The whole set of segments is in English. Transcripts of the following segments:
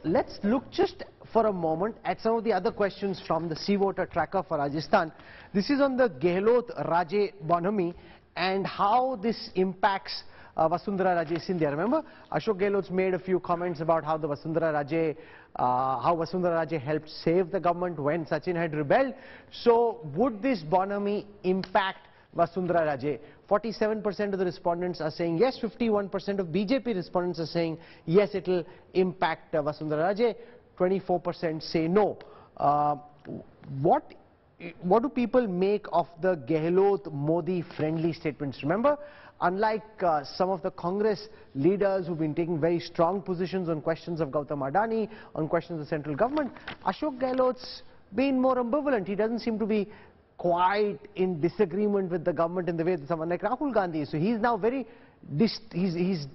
let's look just for a moment at some of the other questions from the Sea Voter Tracker for Rajasthan. This is on the Gehlot-Raje Bonhomie and how this impacts Vasundhara-Raje Scindia. Remember, Ashok Gehlot's made a few comments about how the Vasundhara-Raje helped save the government when Sachin had rebelled. So, would this Bonhomie impact Vasundhara-Raje? 47% of the respondents are saying yes, 51% of BJP respondents are saying yes, it will impact Vasundhara-Raje, 24% say no. What do people make of the Gehlot-Modi friendly statements? Remember, unlike some of the Congress leaders who've been taking very strong positions on questions of Gautam Adani, on questions of central government, Ashok Gehlot's been more ambivalent. He doesn't seem to be quite in disagreement with the government in the way that someone like Rahul Gandhi is. So he's now very, he's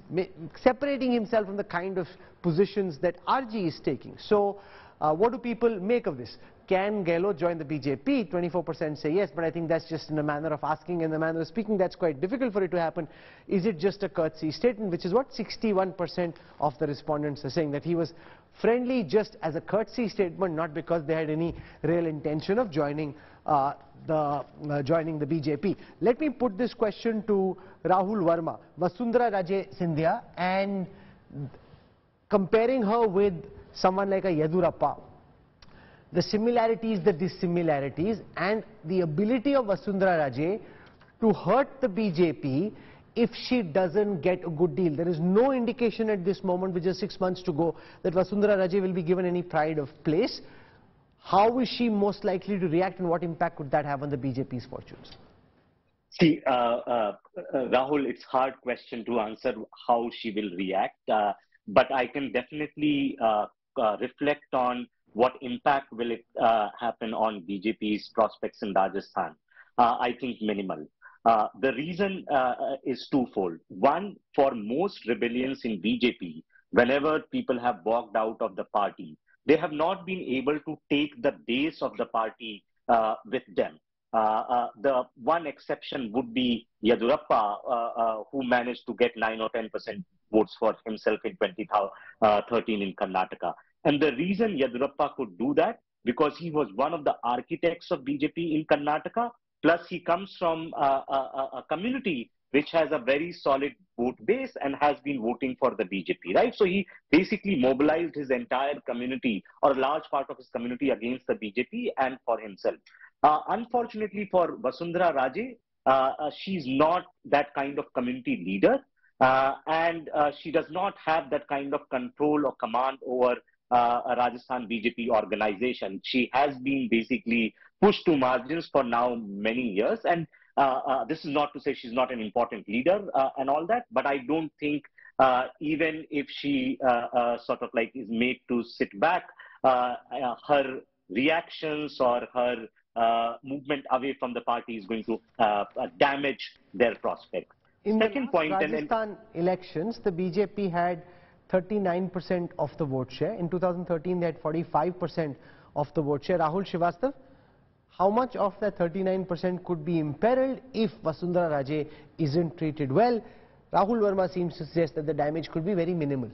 separating himself from the kind of positions that RG is taking. So what do people make of this? Can Gehlot join the BJP? 24% say yes, but I think that's just in a manner of asking and the manner of speaking. That's quite difficult for it to happen. Is it just a courtesy statement, which is what 61% of the respondents are saying, that he was friendly just as a courtesy statement, not because they had any real intention of joining the BJP. Let me put this question to Rahul Verma. Vasundhara-Raje Scindia, and comparing her with someone like a Yedurappa, the similarities, the dissimilarities, and the ability of Vasundhara-Raje to hurt the BJP if she doesn't get a good deal. There is no indication at this moment, with just 6 months to go, that Vasundhara-Raje will be given any pride of place. How is she most likely to react, and what impact could that have on the BJP's fortunes? See, Rahul, it's a hard question to answer how she will react, but I can definitely reflect on what impact will it happen on BJP's prospects in Rajasthan. I think minimal. The reason is twofold. One, for most rebellions in BJP, whenever people have walked out of the party, they have not been able to take the base of the party with them. The one exception would be Yedurappa, who managed to get 9 or 10% votes for himself in 2013 in Karnataka. And the reason Yedurappa could do that, because he was one of the architects of BJP in Karnataka, plus he comes from a community which has a very solid vote base and has been voting for the BJP, right? So he basically mobilized his entire community, or a large part of his community, against the BJP and for himself. Unfortunately for Vasundhara-Raje, she's not that kind of community leader, and she does not have that kind of control or command over a Rajasthan BJP organization. She has been basically pushed to margins for now many years, and this is not to say she's not an important leader and all that, but I don't think even if she sort of like is made to sit back, her reactions or her movement away from the party is going to damage their prospects. In the Rajasthan elections, the BJP had 39% of the vote share. In 2013, they had 45% of the vote share. Rahul Srivastav, how much of that 39% could be imperiled if Vasundhara-Raje isn't treated well? Rahul Verma seems to suggest that the damage could be very minimal.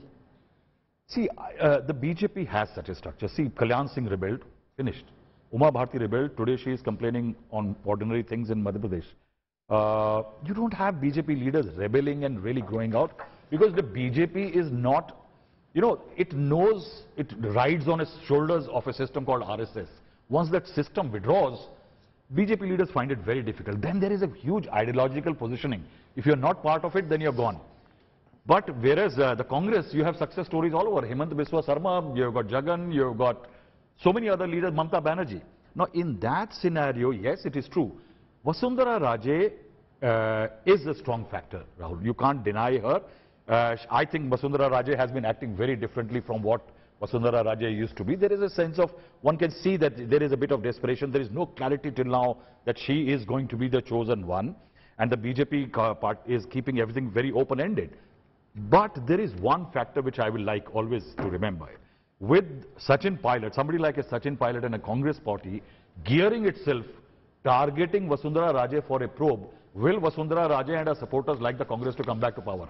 See, the BJP has such a structure. See, Kalyan Singh rebelled, finished. Uma Bharti rebelled, today she is complaining on ordinary things in Madhya Pradesh. You don't have BJP leaders rebelling and really growing out, because the BJP is not, you know, it knows, it rides on its shoulders of a system called RSS. Once that system withdraws, BJP leaders find it very difficult. Then there is a huge ideological positioning. If you're not part of it, then you're gone. But whereas the Congress, you have success stories all over. Hemant Biswa Sarma, you've got Jagan, you've got so many other leaders, Mamta Banerjee. Now in that scenario, yes, it is true. Vasundhara-Raje is a strong factor, Rahul. You can't deny her. I think Vasundhara-Raje has been acting very differently from what Vasundhara-Raje used to be. There is a sense of, one can see that there is a bit of desperation. There is no clarity till now that she is going to be the chosen one. And the BJP part is keeping everything very open-ended. But there is one factor which I will like always to remember. With Sachin Pilot, somebody like a Sachin Pilot and a Congress party gearing itself, targeting Vasundhara-Raje for a probe, will Vasundhara-Raje and her supporters like the Congress to come back to power?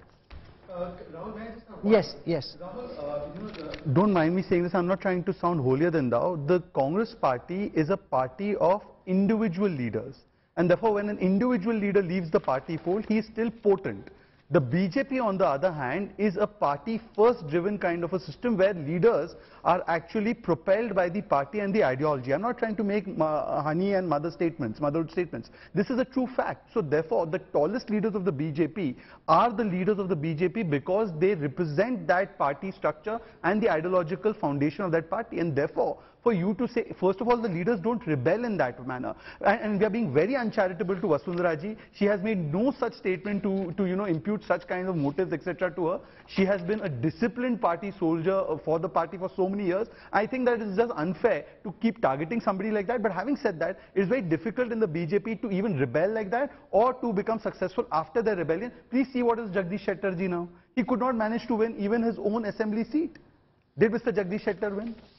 Rahul, may I just have Yes, yes. Rahul, don't mind me saying this, I'm not trying to sound holier than thou. The Congress party is a party of individual leaders. And therefore, when an individual leader leaves the party fold, he is still potent. The BJP, on the other hand, is a party-first driven kind of a system where leaders are actually propelled by the party and the ideology. I'm not trying to make honey and motherhood statements. This is a true fact. So therefore, the tallest leaders of the BJP are the leaders of the BJP because they represent that party structure and the ideological foundation of that party. And therefore, for you to say, first of all, the leaders don't rebel in that manner. And we are being very uncharitable to Vasundhara ji. She has made no such statement to impute such kind of motives, etc. to her. She has been a disciplined party soldier for the party for so many years. I think that it is just unfair to keep targeting somebody like that. But having said that, it is very difficult in the BJP to even rebel like that or to become successful after their rebellion. Please see what is Jagdish Shettar ji now. He could not manage to win even his own assembly seat. Did Mr. Jagdish Shettar win?